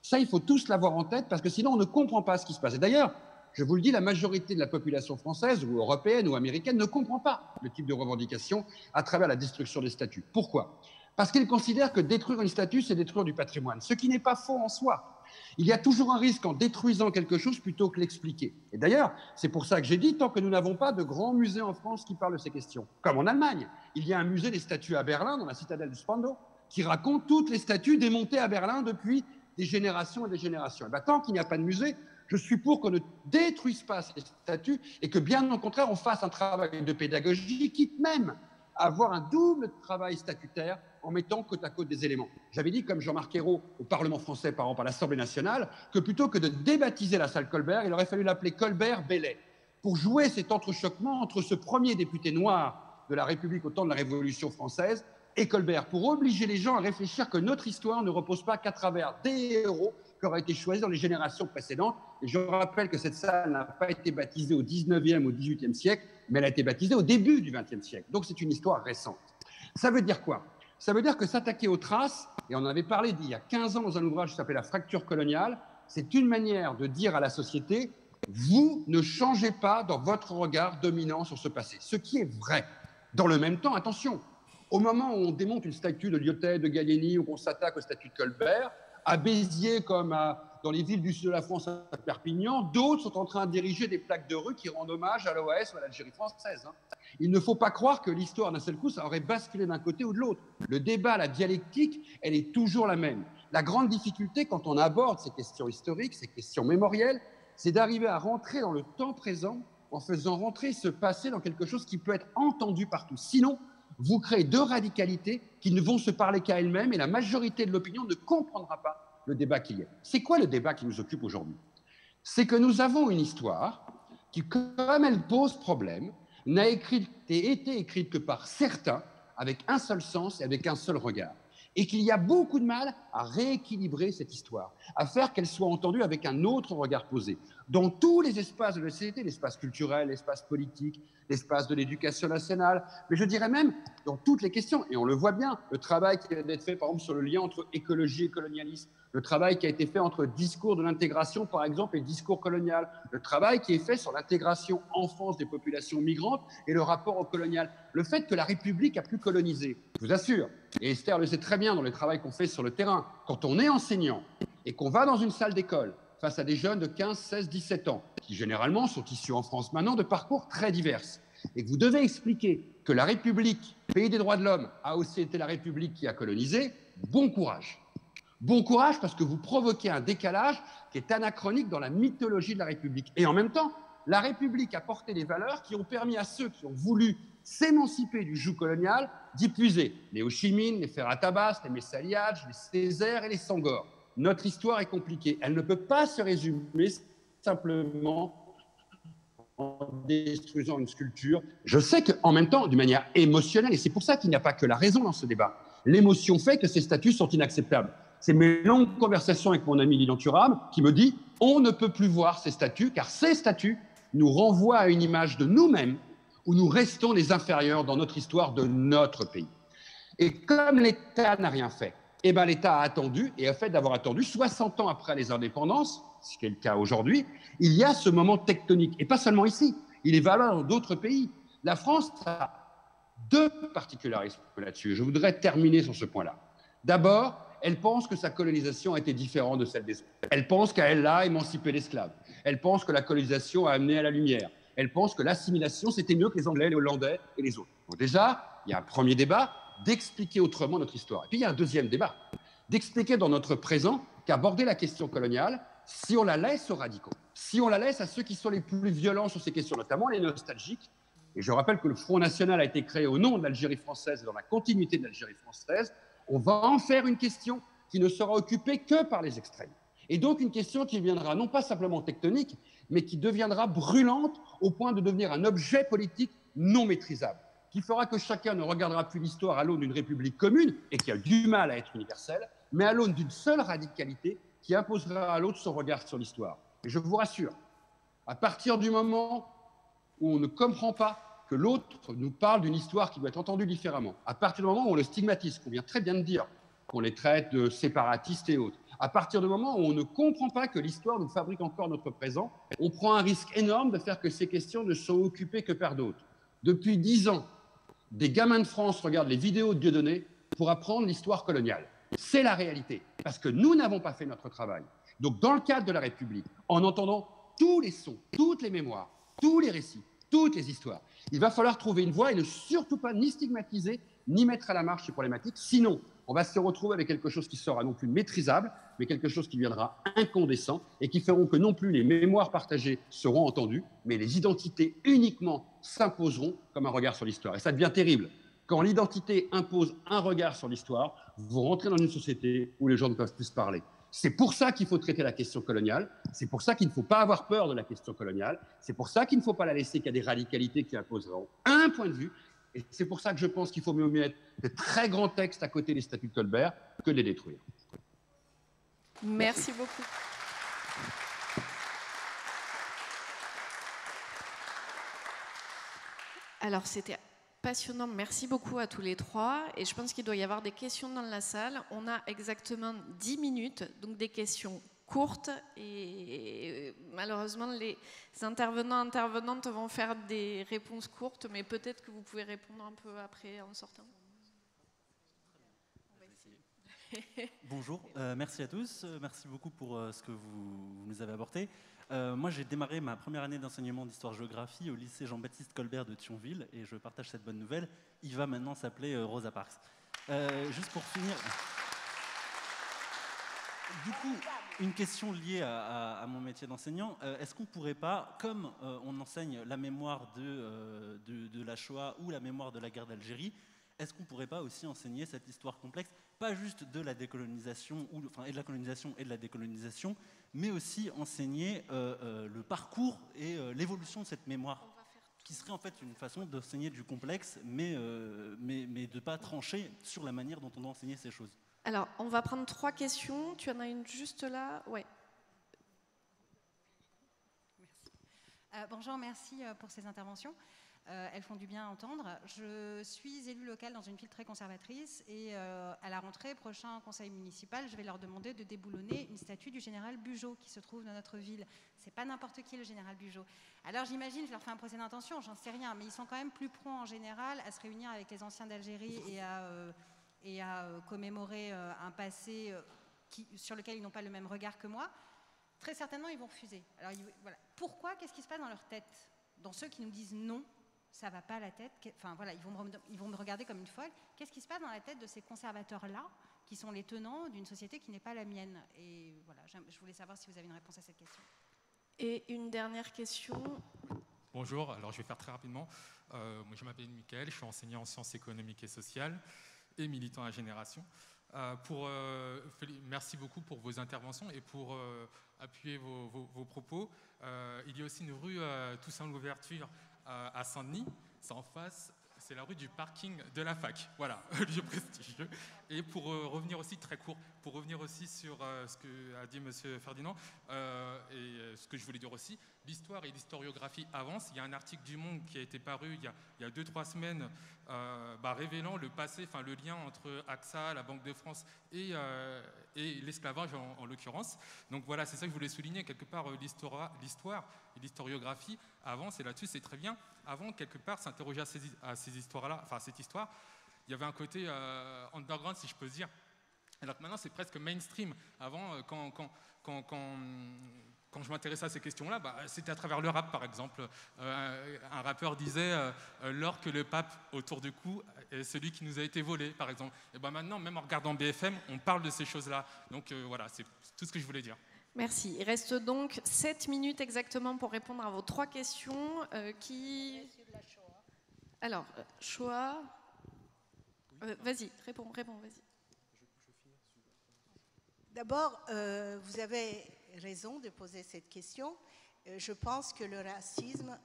Ça, il faut tous l'avoir en tête parce que sinon, on ne comprend pas ce qui se passe. Et d'ailleurs, je vous le dis, la majorité de la population française ou européenne ou américaine ne comprend pas le type de revendication à travers la destruction des statues. Pourquoi? Parce qu'ils considèrent que détruire une statue, c'est détruire du patrimoine, ce qui n'est pas faux en soi. Il y a toujours un risque en détruisant quelque chose plutôt que l'expliquer. Et d'ailleurs, c'est pour ça que j'ai dit, tant que nous n'avons pas de grands musées en France qui parlent de ces questions, comme en Allemagne, il y a un musée des statues à Berlin, dans la citadelle de Spandau, qui raconte toutes les statues démontées à Berlin depuis des générations et des générations. Et bien, tant qu'il n'y a pas de musée, je suis pour qu'on ne détruise pas ces statues et que, bien au contraire, on fasse un travail de pédagogie, quitte même à avoir un double travail statutaire en mettant côte à côte des éléments. J'avais dit, comme Jean-Marc Ayrault au Parlement français, par l'Assemblée nationale, que plutôt que de débaptiser la salle Colbert, il aurait fallu l'appeler Colbert-Bellet, pour jouer cet entrechoquement entre ce premier député noir de la République au temps de la Révolution française et Colbert, pour obliger les gens à réfléchir que notre histoire ne repose pas qu'à travers des héros qui auraient été choisis dans les générations précédentes. Et je rappelle que cette salle n'a pas été baptisée au 19e ou 18e siècle, mais elle a été baptisée au début du 20e siècle. Donc c'est une histoire récente. Ça veut dire quoi? Ça veut dire que s'attaquer aux traces, et on en avait parlé il y a 15 ans dans un ouvrage qui s'appelle « La fracture coloniale », c'est une manière de dire à la société « vous ne changez pas dans votre regard dominant sur ce passé ». Ce qui est vrai. Dans le même temps, attention, au moment où on démonte une statue de Lyotet, de Gallieni, ou qu'on s'attaque aux statues de Colbert, à Béziers comme dans les villes du sud de la France, à Perpignan, d'autres sont en train d'ériger des plaques de rue qui rendent hommage à l'OAS ou à l'Algérie française. Il ne faut pas croire que l'histoire, d'un seul coup, ça aurait basculé d'un côté ou de l'autre. Le débat, la dialectique, elle est toujours la même. La grande difficulté, quand on aborde ces questions historiques, ces questions mémorielles, c'est d'arriver à rentrer dans le temps présent en faisant rentrer ce passé dans quelque chose qui peut être entendu par tous. Sinon, vous créez 2 radicalités qui ne vont se parler qu'à elles-mêmes et la majorité de l'opinion ne comprendra pas le débat qu'il y a. C'est quoi le débat qui nous occupe aujourd'hui? C'est que nous avons une histoire qui, comme elle pose problème, n'a été écrite que par certains, avec un seul sens et avec un seul regard. Et qu'il y a beaucoup de mal à rééquilibrer cette histoire, à faire qu'elle soit entendue avec un autre regard posé. dans tous les espaces de la société, l'espace culturel, l'espace politique, l'espace de l'éducation nationale, mais je dirais même dans toutes les questions. Et on le voit bien, le travail qui vient d'être fait, par exemple, sur le lien entre écologie et colonialisme, le travail qui a été fait entre discours de l'intégration, par exemple, et discours colonial, le travail qui est fait sur l'intégration en France des populations migrantes et le rapport au colonial, le fait que la République a pu coloniser. Je vous assure, et Esther le sait très bien dans le travail qu'on fait sur le terrain, quand on est enseignant et qu'on va dans une salle d'école face à des jeunes de 15, 16, 17 ans, qui généralement sont issus en France maintenant de parcours très divers, et que vous devez expliquer que la République, pays des droits de l'homme, a aussi été la République qui a colonisé, bon courage. Bon courage parce que vous provoquez un décalage qui est anachronique dans la mythologie de la République. Et en même temps, la République a porté des valeurs qui ont permis à ceux qui ont voulu s'émanciper du joug colonial d'y puiser. Les Ho Chi Minh, les Ferhat Abbas, les Messaliadj, les Césaire et les Senghor. Notre histoire est compliquée. Elle ne peut pas se résumer simplement en détruisant une sculpture. Je sais qu'en même temps, d'une manière émotionnelle, et c'est pour ça qu'il n'y a pas que la raison dans ce débat, l'émotion fait que ces statuts sont inacceptables. C'est mes longues conversations avec mon ami Lilian Thuram qui me dit « on ne peut plus voir ces statuts car ces statuts nous renvoient à une image de nous-mêmes où nous restons les inférieurs dans notre histoire de notre pays. » Et comme l'État n'a rien fait, eh ben l'État a attendu, et a fait d'avoir attendu 60 ans après les indépendances, ce qui est le cas aujourd'hui, il y a ce moment tectonique. Et pas seulement ici, il est valable dans d'autres pays. La France a deux particularismes là-dessus. Je voudrais terminer sur ce point-là. D'abord, elle pense que sa colonisation a été différente de celle des autres. Elle pense qu'elle a émancipé l'esclave. Elle pense que la colonisation a amené à la lumière. Elle pense que l'assimilation, c'était mieux que les Anglais, les Hollandais et les autres. Donc déjà, il y a un premier débat d'expliquer autrement notre histoire. Et puis il y a un deuxième débat, d'expliquer dans notre présent qu'aborder la question coloniale, si on la laisse aux radicaux, si on la laisse à ceux qui sont les plus violents sur ces questions, notamment les nostalgiques, et je rappelle que le Front National a été créé au nom de l'Algérie française et dans la continuité de l'Algérie française, on va en faire une question qui ne sera occupée que par les extrêmes. Et donc une question qui viendra non pas simplement tectonique, mais qui deviendra brûlante au point de devenir un objet politique non maîtrisable, qui fera que chacun ne regardera plus l'histoire à l'aune d'une république commune, et qui a du mal à être universelle, mais à l'aune d'une seule radicalité qui imposera à l'autre son regard sur l'histoire. Et je vous rassure, à partir du moment où on ne comprend pas que l'autre nous parle d'une histoire qui doit être entendue différemment, à partir du moment où on le stigmatise, qu'on vient très bien de dire, qu'on les traite de séparatistes et autres, à partir du moment où on ne comprend pas que l'histoire nous fabrique encore notre présent, on prend un risque énorme de faire que ces questions ne sont occupées que par d'autres. Depuis 10 ans, des gamins de France regardent les vidéos de Dieudonné pour apprendre l'histoire coloniale. C'est la réalité, parce que nous n'avons pas fait notre travail. Donc, dans le cadre de la République, en entendant tous les sons, toutes les mémoires, tous les récits, toutes les histoires, il va falloir trouver une voie et ne surtout pas ni stigmatiser, ni mettre à la marge ces problématiques. Sinon, on va se retrouver avec quelque chose qui sera non plus maîtrisable, mais quelque chose qui deviendra incandescent et qui feront que non plus les mémoires partagées seront entendues, mais les identités uniquement s'imposeront comme un regard sur l'histoire. Et ça devient terrible. Quand l'identité impose un regard sur l'histoire, vous rentrez dans une société où les gens ne peuvent plus se parler. C'est pour ça qu'il faut traiter la question coloniale, c'est pour ça qu'il ne faut pas avoir peur de la question coloniale, c'est pour ça qu'il ne faut pas la laisser qu'à des radicalités qui imposeront un point de vue, et c'est pour ça que je pense qu'il faut mieux mettre de très grands textes à côté des statuts de Colbert que de les détruire. Merci beaucoup. Alors, c'était passionnant. Merci beaucoup à tous les trois. Et je pense qu'il doit y avoir des questions dans la salle. On a exactement 10 minutes, donc des questions courtes. Et malheureusement, les intervenantes vont faire des réponses courtes, mais peut-être que vous pouvez répondre un peu après en sortant. Bonjour, merci à tous. Merci beaucoup pour ce que vous nous avez apporté. Moi, j'ai démarré ma première année d'enseignement d'histoire-géographie au lycée Jean-Baptiste Colbert de Thionville et je partage cette bonne nouvelle. Il va maintenant s'appeler Rosa Parks. Juste pour finir, du coup, une question liée à mon métier d'enseignant. Est-ce qu'on ne pourrait pas, comme on enseigne la mémoire de la Shoah ou la mémoire de la guerre d'Algérie, est-ce qu'on ne pourrait pas aussi enseigner cette histoire complexe, pas juste de la décolonisation, et de la colonisation et de la décolonisation, mais aussi enseigner le parcours et l'évolution de cette mémoire, qui serait en fait une façon d'enseigner du complexe, mais de ne pas trancher sur la manière dont on doit enseigner ces choses. Alors, on va prendre 3 questions. Tu en as une juste là? Ouais. Bonjour, merci pour ces interventions. Elles font du bien à entendre. Je suis élue locale dans une ville très conservatrice et à la rentrée, prochain conseil municipal, je vais leur demander de déboulonner une statue du général Bugeaud qui se trouve dans notre ville. C'est pas n'importe qui, le général Bugeaud. Alors j'imagine, je leur fais un procès d'intention, j'en sais rien, mais ils sont quand même plus prompts en général à se réunir avec les anciens d'Algérie et à commémorer un passé sur lequel ils n'ont pas le même regard que moi. Très certainement, ils vont refuser. Alors voilà. Pourquoi? Qu'est-ce qui se passe dans leur tête? Dans ceux qui nous disent non, ça va pas à la tête. Enfin voilà, ils vont me regarder comme une folle. Qu'est-ce qui se passe dans la tête de ces conservateurs-là, qui sont les tenants d'une société qui n'est pas la mienne? Et voilà, je voulais savoir si vous avez une réponse à cette question. Et une dernière question. Bonjour, alors je vais faire très rapidement. Moi, je m'appelle Mickaël, je suis enseignant en sciences économiques et sociales et militant à Génération. Merci beaucoup pour vos interventions et pour appuyer vos propos. Il y a aussi une rue Toussaint Louverture à Saint-Denis, c'est en face, c'est la rue du parking de la fac. Voilà, lieu prestigieux. Et pour revenir aussi très court, pour revenir aussi sur ce qu'a dit Monsieur Ferdinand et ce que je voulais dire aussi, l'histoire et l'historiographie avancent. Il y a un article du Monde qui a été paru il y a 2-3 semaines révélant le passé, enfin le lien entre AXA, la Banque de France et l'esclavage en l'occurrence. Donc voilà, c'est ça que je voulais souligner. Quelque part, l'histoire et l'historiographie avancent et là-dessus c'est très bien. Avant, quelque part, s'interroger à ces histoires-là, enfin à cette histoire, il y avait un côté underground, si je peux dire. Alors que maintenant, c'est presque mainstream. Avant, quand je m'intéressais à ces questions-là, c'était à travers le rap, par exemple. Un rappeur disait l'or que le pape autour du cou est celui qui nous a été volé, par exemple. Et maintenant, même en regardant BFM, on parle de ces choses-là. Donc voilà, c'est tout ce que je voulais dire. Merci. Il reste donc 7 minutes exactement pour répondre à vos 3 questions. Alors, Shoah. Vas-y, réponds, vas-y. D'abord, vous avez raison de poser cette question. Je pense que le racisme,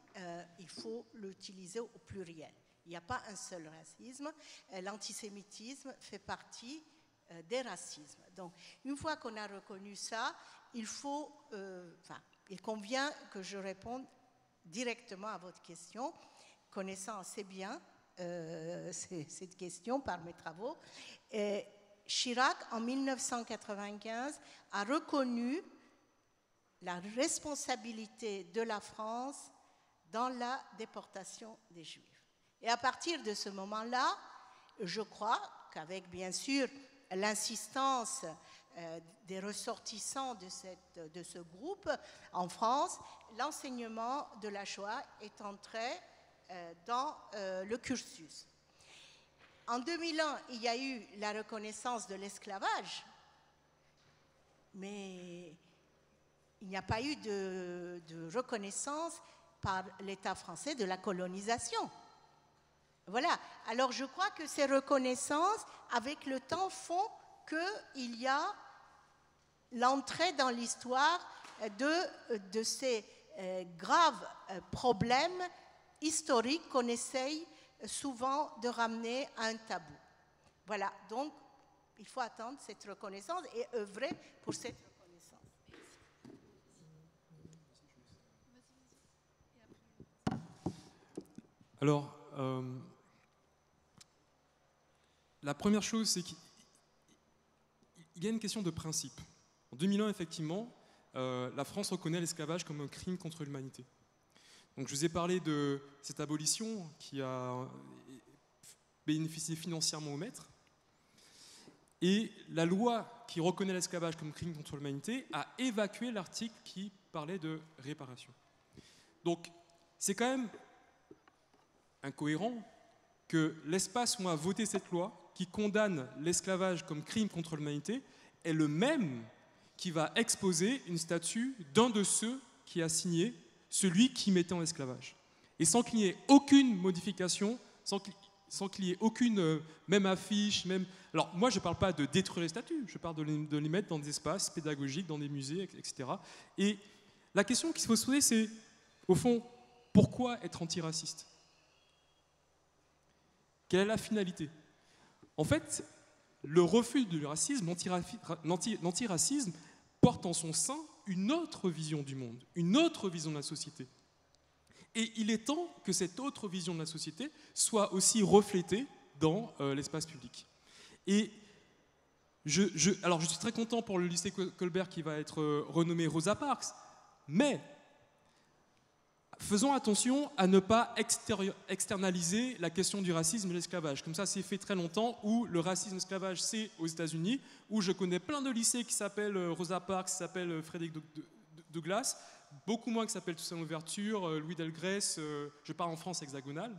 il faut l'utiliser au pluriel. Il n'y a pas un seul racisme. L'antisémitisme fait partie des racismes. Donc, une fois qu'on a reconnu ça, il convient que je réponde directement à votre question, connaissant assez bien cette question par mes travaux. Chirac, en 1995, a reconnu la responsabilité de la France dans la déportation des Juifs. Et à partir de ce moment-là, je crois qu'avec, bien sûr, l'insistance des ressortissants de ce groupe en France, l'enseignement de la Shoah est entré dans le cursus. En 2001, il y a eu la reconnaissance de l'esclavage, mais il n'y a pas eu de reconnaissance par l'État français de la colonisation. Voilà. Alors je crois que ces reconnaissances, avec le temps, font qu'il y a l'entrée dans l'histoire de ces graves problèmes historiques qu'on essaye souvent de ramener à un tabou. Voilà, donc il faut attendre cette reconnaissance et œuvrer pour cette reconnaissance. Alors, la première chose, c'est qu'il y a une question de principe. En 2001, effectivement, la France reconnaît l'esclavage comme un crime contre l'humanité. Donc, je vous ai parlé de cette abolition qui a bénéficié financièrement aux maîtres. Et la loi qui reconnaît l'esclavage comme crime contre l'humanité a évacué l'article qui parlait de réparation. Donc, c'est quand même incohérent que l'espace où on a voté cette loi, qui condamne l'esclavage comme crime contre l'humanité, est le même qui va exposer une statue d'un de ceux qui a signé, celui qui mettait en esclavage. Et sans qu'il n'y ait aucune modification, sans qu'il y ait aucune même affiche, même... Alors moi je ne parle pas de détruire les statues, je parle de les mettre dans des espaces pédagogiques, dans des musées, etc. Et la question qu'il faut se poser, c'est, au fond, pourquoi être antiraciste ? Quelle est la finalité ? En fait, le refus du racisme, l'antiracisme, porte en son sein une autre vision du monde, une autre vision de la société. Et il est temps que cette autre vision de la société soit aussi reflétée dans l'espace public. Et alors je suis très content pour le lycée Colbert qui va être renommé Rosa Parks, mais faisons attention à ne pas externaliser la question du racisme et de l'esclavage. Comme ça, c'est fait très longtemps, où le racisme et l'esclavage, c'est aux États-Unis, où je connais plein de lycées qui s'appellent Rosa Parks, qui s'appellent Frédéric Douglass, beaucoup moins qui s'appellent Toussaint Louverture, Louis Delgrès, je parle en France hexagonale,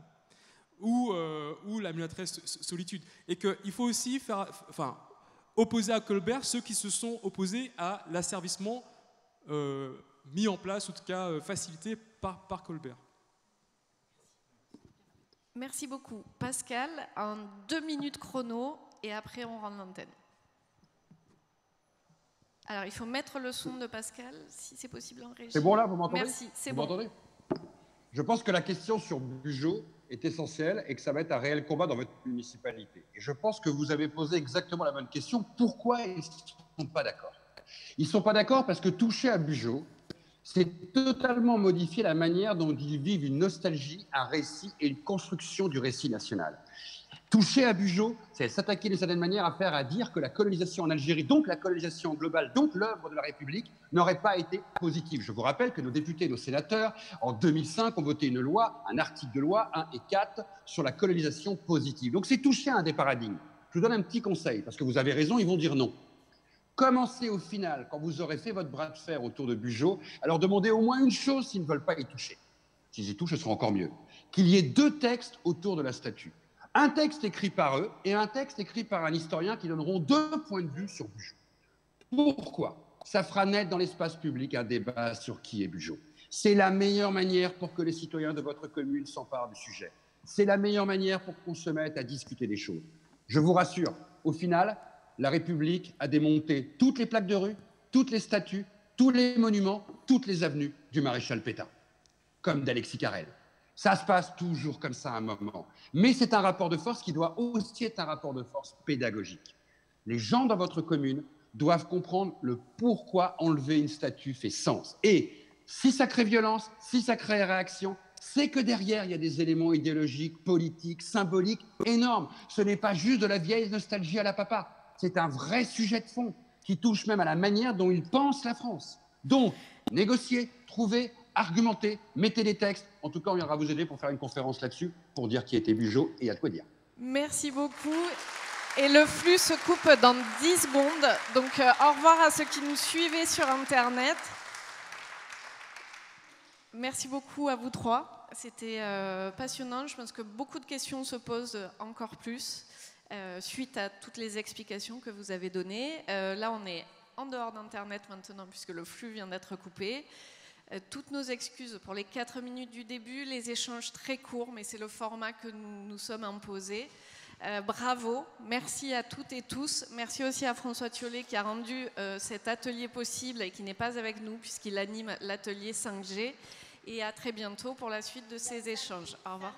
ou la mulâtresse Solitude. Et qu'il faut aussi opposer à Colbert ceux qui se sont opposés à l'asservissement mis en place, ou en tout cas facilité par Colbert. Merci beaucoup. Pascal, en 2 minutes chrono, et après on rend l'antenne. Alors, il faut mettre le son de Pascal, si c'est possible en régie. C'est bon là, vous m'entendez? Merci, c'est bon. Vous m'entendez? Je pense que la question sur Bugeaud est essentielle et que ça va être un réel combat dans votre municipalité. Et je pense que vous avez posé exactement la bonne question. Pourquoi ils ne sont pas d'accord? Ils ne sont pas d'accord parce que toucher à Bugeaud, c'est totalement modifier la manière dont ils vivent une nostalgie, un récit et une construction du récit national. Toucher à Bugeaud, c'est s'attaquer d'une certaine manière à dire que la colonisation en Algérie, donc la colonisation globale, donc l'œuvre de la République, n'aurait pas été positive. Je vous rappelle que nos députés et nos sénateurs, en 2005, ont voté une loi, un article de loi 1 et 4, sur la colonisation positive. Donc c'est toucher à un des paradigmes. Je vous donne un petit conseil, parce que vous avez raison, ils vont dire non. Commencez au final, quand vous aurez fait votre bras de fer autour de Bugeaud, à leur demander au moins une chose s'ils ne veulent pas y toucher. S'ils y touchent, ce sera encore mieux. Qu'il y ait 2 textes autour de la statue. Un texte écrit par eux et un texte écrit par un historien qui donneront 2 points de vue sur Bugeaud. Pourquoi? Ça fera naître dans l'espace public un débat sur qui est Bugeaud. C'est la meilleure manière pour que les citoyens de votre commune s'emparent du sujet. C'est la meilleure manière pour qu'on se mette à discuter des choses. Je vous rassure, au final, la République a démonté toutes les plaques de rue, toutes les statues, tous les monuments, toutes les avenues du maréchal Pétain, comme d'Alexis Carrel. Ça se passe toujours comme ça à un moment. Mais c'est un rapport de force qui doit aussi être un rapport de force pédagogique. Les gens dans votre commune doivent comprendre le pourquoi enlever une statue fait sens. Et si ça crée violence, si ça crée réaction, c'est que derrière, il y a des éléments idéologiques, politiques, symboliques énormes. Ce n'est pas juste de la vieille nostalgie à la papa. C'est un vrai sujet de fond qui touche même à la manière dont ils pensent la France. Donc, négocier, trouver, argumenter, mettez des textes. En tout cas, on viendra vous aider pour faire une conférence là-dessus, pour dire qui était Bugeaud, et il y a de quoi dire. Merci beaucoup. Et le flux se coupe dans 10 secondes. Donc, au revoir à ceux qui nous suivaient sur Internet. Merci beaucoup à vous 3. C'était passionnant. Je pense que beaucoup de questions se posent encore plus suite à toutes les explications que vous avez données. Là, on est en dehors d'Internet maintenant, puisque le flux vient d'être coupé. Toutes nos excuses pour les 4 minutes du début, les échanges très courts, mais c'est le format que nous nous sommes imposés. Bravo, merci à toutes et tous. Merci aussi à François Thiollet qui a rendu cet atelier possible et qui n'est pas avec nous puisqu'il anime l'atelier 5G. Et à très bientôt pour la suite de ces échanges. Au revoir.